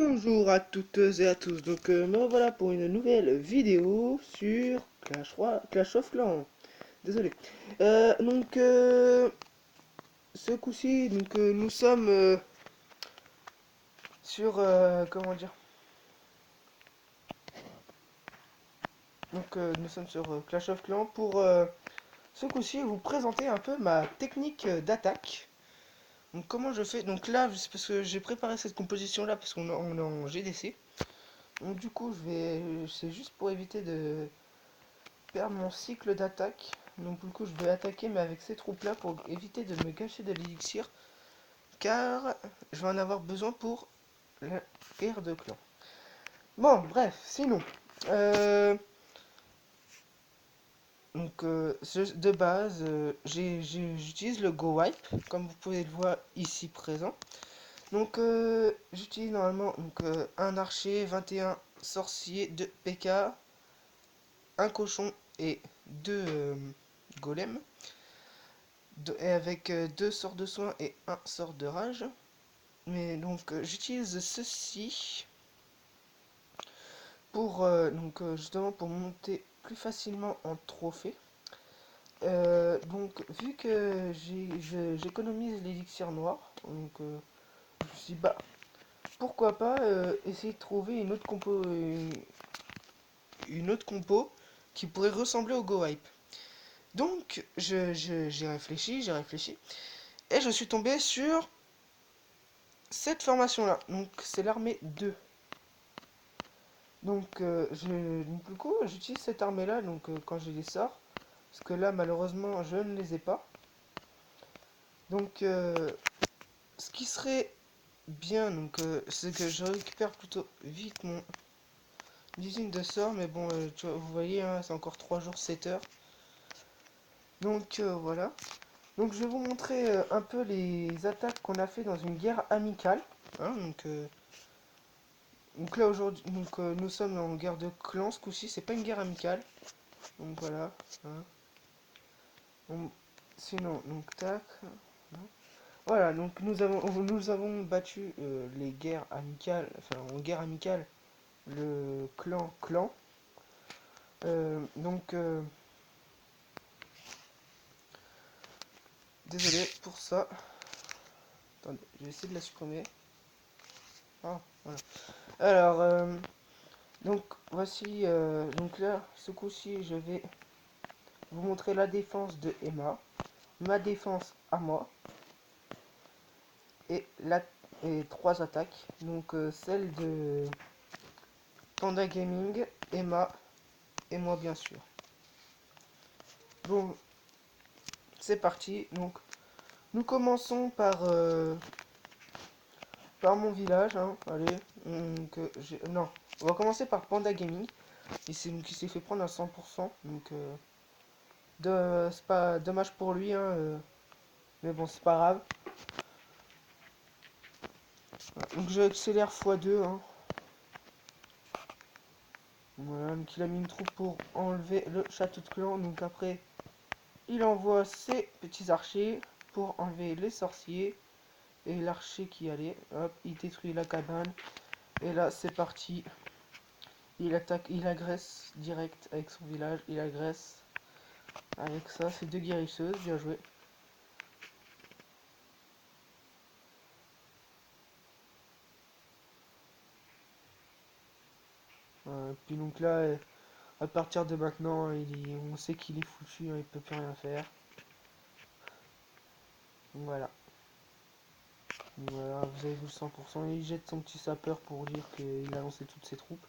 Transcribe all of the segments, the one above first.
Bonjour à toutes et à tous, donc me revoilà pour une nouvelle vidéo sur Clash of Clans. Désolé. Donc ce coup-ci, nous sommes sur comment dire. Nous sommes sur Clash of Clans pour ce coup-ci vous présenter un peu ma technique d'attaque. Donc comment je fais. Donc là, c'est parce que j'ai préparé cette composition là parce qu'on est en GDC. Donc du coup, c'est juste pour éviter de perdre mon cycle d'attaque. Donc du coup je vais attaquer mais avec ces troupes là pour éviter de me gâcher de l'élixir. Car je vais en avoir besoin pour la guerre de clan. Bon bref, sinon. Euh, de base, j'utilise le Go Wipe, comme vous pouvez le voir ici présent. Donc j'utilise normalement un archer, 21 sorciers, 2 PK, un cochon et 2 golems. Et avec 2 sorts de soin et un sort de rage. Mais donc j'utilise ceci pour justement pour monter plus facilement en trophée. Donc vu que j'économise l'élixir noir, je me suis dit bah pourquoi pas essayer de trouver une autre compo qui pourrait ressembler au Go Hype. Donc j'ai réfléchi et je suis tombé sur cette formation là. Donc c'est l'armée 2. Donc du coup j'utilise cette armée là quand je les sors. Parce que là malheureusement je ne les ai pas. Donc ce qui serait bien c'est que je récupère plutôt vite mon usine de sort. Mais bon vous voyez hein, c'est encore 3 jours 7 heures. Donc voilà. Donc je vais vous montrer un peu les attaques qu'on a fait dans une guerre amicale. Hein, donc là aujourd'hui nous sommes en guerre de clans ce coup-ci, c'est pas une guerre amicale. Donc voilà. Hein. Sinon, donc tac. Hein. Voilà, donc nous avons battu les guerres amicales, enfin en guerre amicale, le clan. Euh, donc, euh, Désolé pour ça. Attendez, je vais essayer de la supprimer. Ah, voilà. Alors, donc voici, donc là, ce coup-ci, je vais vous montrer la défense de Emma, ma défense à moi, et, et 3 attaques. Donc celle de Panda Gaming, Emma et moi bien sûr. Bon, c'est parti. Donc, nous commençons par mon village. Hein. Allez, non, on va commencer par Panda Gaming. Qui s'est fait prendre à 100%. C'est pas dommage pour lui. Hein, mais bon, c'est pas grave. Donc, je accélère x2. Hein. Voilà, donc il a mis une troupe pour enlever le château de clan. Donc après, il envoie ses petits archers pour enlever les sorciers. Et l'archer qui allait, hop, il détruit la cabane. Et là, c'est parti. Il attaque, il agresse direct avec son village. Il agresse avec ça. C'est 2 guérisseuses, bien joué. Puis donc là, à partir de maintenant, on sait qu'il est foutu, hein, il peut plus rien faire. Voilà. Voilà, vous avez vu le 100%. Il jette son petit sapeur pour dire qu'il a lancé toutes ses troupes.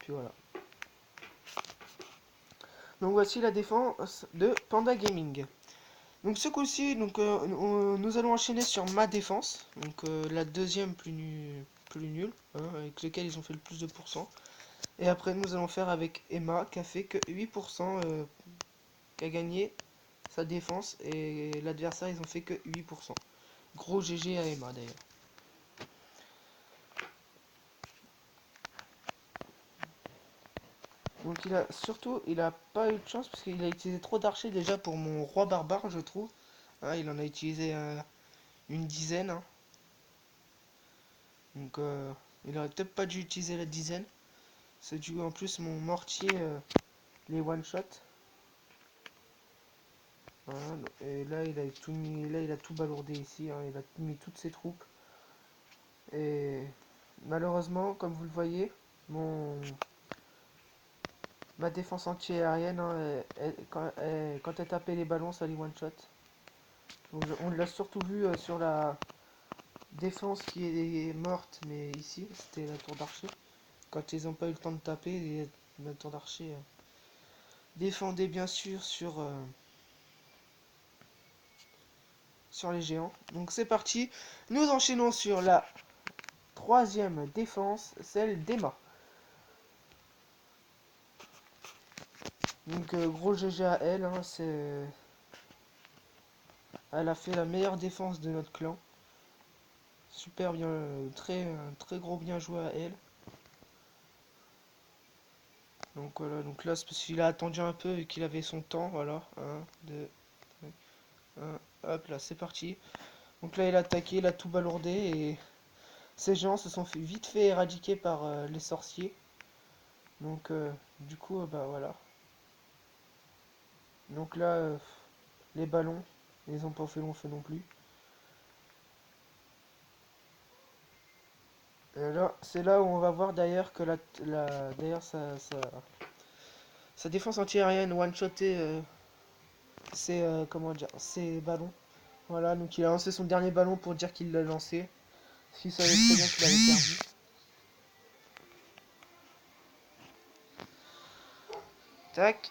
Puis voilà. Donc voici la défense de Panda Gaming. Donc ce coup-ci, nous allons enchaîner sur ma défense. Donc la deuxième plus nulle, hein, avec lequel ils ont fait le plus de pourcents. Et après nous allons faire avec Emma qui a fait que 8%, qui a gagné sa défense. Et l'adversaire ils ont fait que 8%. Gros GG à Emma d'ailleurs. Donc il a pas eu de chance parce qu'il a utilisé trop d'archers déjà pour mon roi barbare je trouve. Hein, il en a utilisé une dizaine. Hein. Donc il aurait peut-être pas dû utiliser la dizaine. C'est dû en plus mon mortier les one shot. Voilà, et là il a tout mis, là il a tout balourdé ici, hein, il a mis toutes ses troupes. Et malheureusement, comme vous le voyez, ma défense anti-aérienne, hein, quand elle tapait les ballons, ça les one shot. On l'a surtout vu sur la défense qui est morte, mais ici c'était la tour d'archer. Quand ils n'ont pas eu le temps de taper, la tour d'archer défendait bien sûr sur les géants. Donc c'est parti, nous enchaînons sur la troisième défense, celle d'Emma. Donc gros GG à elle, hein, elle a fait la meilleure défense de notre clan. Super bien, très gros bien joué à elle. Donc voilà, donc là c'est parce qu'il a attendu un peu et qu'il avait son temps, voilà. 1, 2, 1, hop là, c'est parti. Donc là il a attaqué, il a tout balourdé et ces gens se sont vite fait éradiquer par les sorciers. Donc du coup, bah voilà. Donc là, les ballons, ils ont pas fait long feu non plus. Et là, c'est là où on va voir d'ailleurs que d'ailleurs sa défense anti-aérienne one-shoté comment dire, ses ballons. Voilà, donc il a lancé son dernier ballon pour dire qu'il l'a lancé. S'il savait très bien qu'il avait perdu. Tac.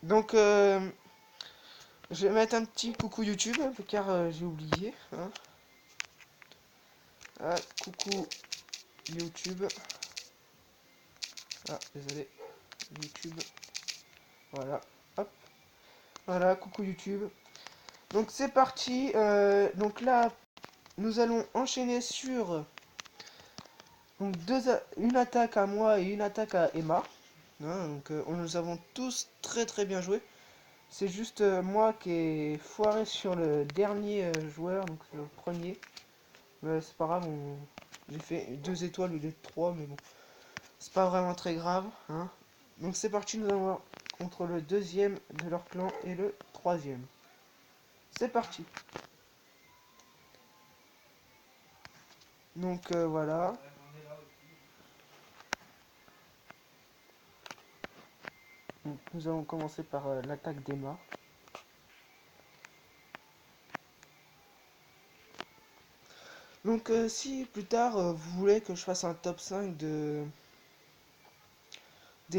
Donc je vais mettre un petit coucou YouTube car j'ai oublié. Hein. Ah, coucou YouTube. Ah, désolé. YouTube. Voilà. Hop. Voilà, coucou YouTube. Donc c'est parti. Donc là, nous allons enchaîner sur donc une attaque à moi et une attaque à Emma. Hein, donc nous avons tous très bien joué. C'est juste moi qui ai foiré sur le dernier joueur, donc le premier. Mais c'est pas grave, j'ai fait 2 étoiles au lieu de 3, mais bon. C'est pas vraiment très grave. Hein. Donc c'est parti, nous allons voir contre le deuxième de leur clan et le troisième. C'est parti. Donc voilà. Donc, nous allons commencer par l'attaque d'Emma. Donc si plus tard vous voulez que je fasse un top 5 des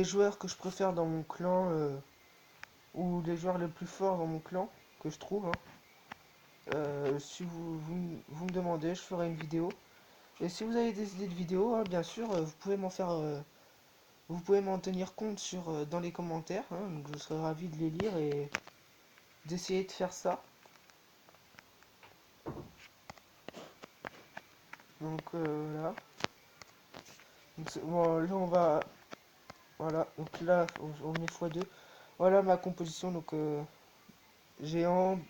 joueurs que je préfère dans mon clan ou les joueurs les plus forts dans mon clan que je trouve, hein, si vous me demandez, je ferai une vidéo. Et si vous avez des idées de vidéos, hein, bien sûr, vous pouvez m'en tenir compte dans les commentaires. Hein, donc je serai ravi de les lire et d'essayer de faire ça. Donc voilà. Donc, bon, là on va, voilà. Donc là on met x2. Voilà ma composition. Donc géant.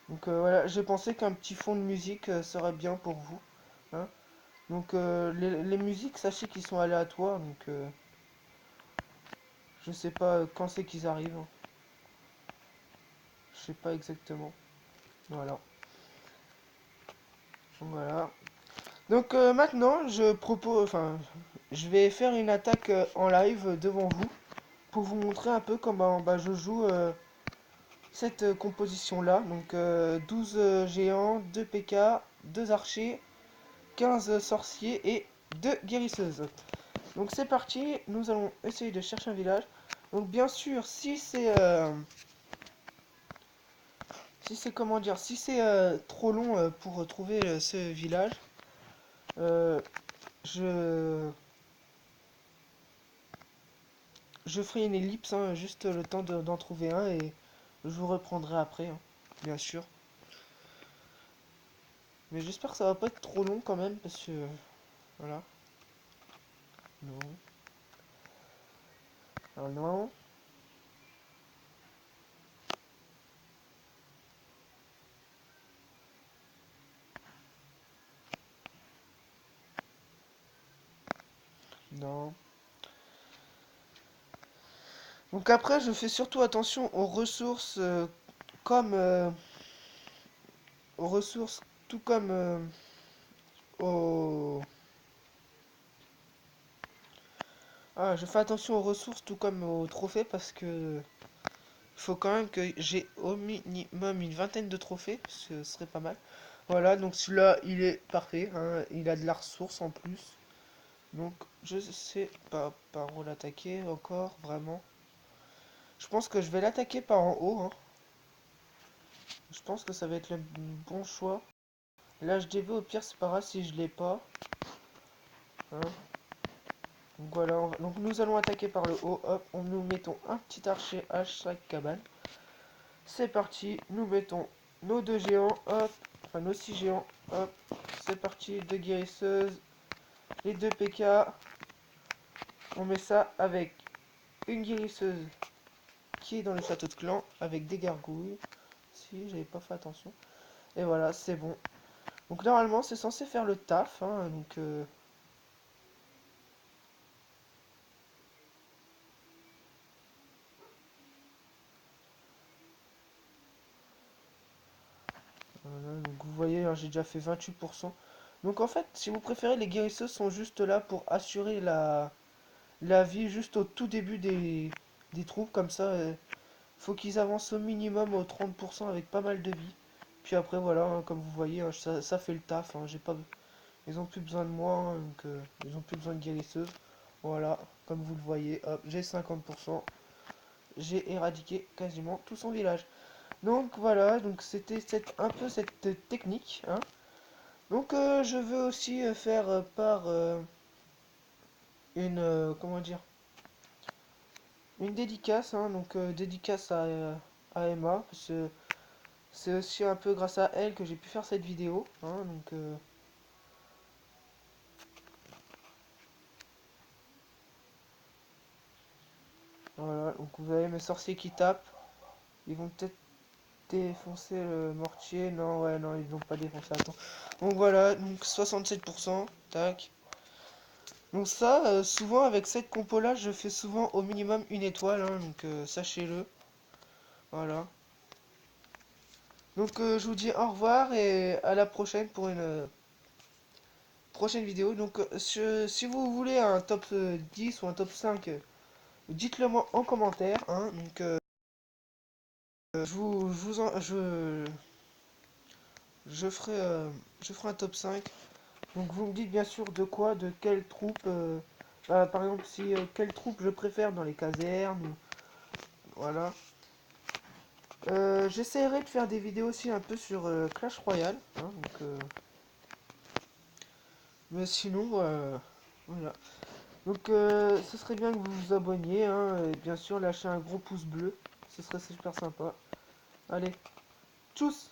Donc voilà, j'ai pensé qu'un petit fond de musique serait bien pour vous. Hein. Donc les musiques, sachez qu'ils sont aléatoires, donc je sais pas quand c'est qu'ils arrivent. Hein. Je sais pas exactement. Voilà. Voilà. Donc maintenant, je vais faire une attaque en live devant vous pour vous montrer un peu comment bah, je joue cette composition-là. Donc 12 géants, 2 PK, 2 archers, 15 sorciers et 2 guérisseuses. Donc c'est parti, nous allons essayer de chercher un village. Donc bien sûr, si c'est comment dire, si c'est trop long pour trouver ce village, euh, je je ferai une ellipse, hein, juste le temps d'en trouver un et je vous reprendrai après, hein, bien sûr. Mais j'espère que ça va pas être trop long quand même parce que voilà. Non. Alors non. non. Donc après, je fais surtout attention aux ressources, comme aux ressources, tout comme aux... Ah, je fais attention aux ressources tout comme aux trophées parce que il faut quand même que j'ai au minimum une vingtaine de trophées, ce serait pas mal. Voilà, donc celui-là, il est parfait, hein, il a de la ressource en plus. Donc, je sais pas par où l'attaquer encore, vraiment. Je pense que je vais l'attaquer par en haut, hein. Je pense que ça va être le bon choix. L'HDV, au pire, c'est pas grave si je l'ai pas, hein. Donc voilà, donc nous allons attaquer par le haut. Hop, nous mettons un petit archer H5 cabane. C'est parti, nous mettons nos deux géants, hop, enfin nos 6 géants, hop, c'est parti, deux guérisseuses, les deux PK, on met ça avec une guérisseuse qui est dans le château de clan, avec des gargouilles, si j'avais pas fait attention, et voilà, c'est bon. Donc normalement c'est censé faire le taf, hein, donc voilà, donc vous voyez, hein, j'ai déjà fait 28%. Donc en fait, si vous préférez, les guérisseuses sont juste là pour assurer la vie juste au tout début des troupes, comme ça, faut qu'ils avancent au minimum au 30% avec pas mal de vie. Puis après, voilà, hein, comme vous voyez, hein, ça fait le taf, hein, j'ai pas, ils ont plus besoin de moi, hein, donc ils ont plus besoin de guérisseuse. Voilà, comme vous le voyez, hop, j'ai 50%. J'ai éradiqué quasiment tout son village. Donc voilà, donc c'était un peu cette technique, hein. Donc je veux aussi faire par une comment dire, une dédicace, hein, donc dédicace à Emma, parce que c'est aussi un peu grâce à elle que j'ai pu faire cette vidéo, hein, donc voilà, donc vous avez mes sorciers qui tapent, ils vont peut-être défoncer le mortier, non, ouais, non, ils vont pas défoncer, attends. Donc voilà, donc 67%, tac. Donc ça, souvent avec cette compo là, je fais souvent au minimum une étoile, hein, donc sachez-le, voilà. Donc je vous dis au revoir et à la prochaine pour une prochaine vidéo. Donc si vous voulez un top 10 ou un top 5, dites-le moi en commentaire, hein. Donc je ferai un top 5. Donc vous me dites bien sûr de quoi, de quelle troupe, bah, par exemple si quelle troupe je préfère dans les casernes, voilà. J'essaierai de faire des vidéos aussi un peu sur Clash Royale, hein, donc, mais sinon, voilà. Donc ce serait bien que vous vous abonniez, hein, et bien sûr lâchez un gros pouce bleu, ce serait super sympa. Allez, tchuss!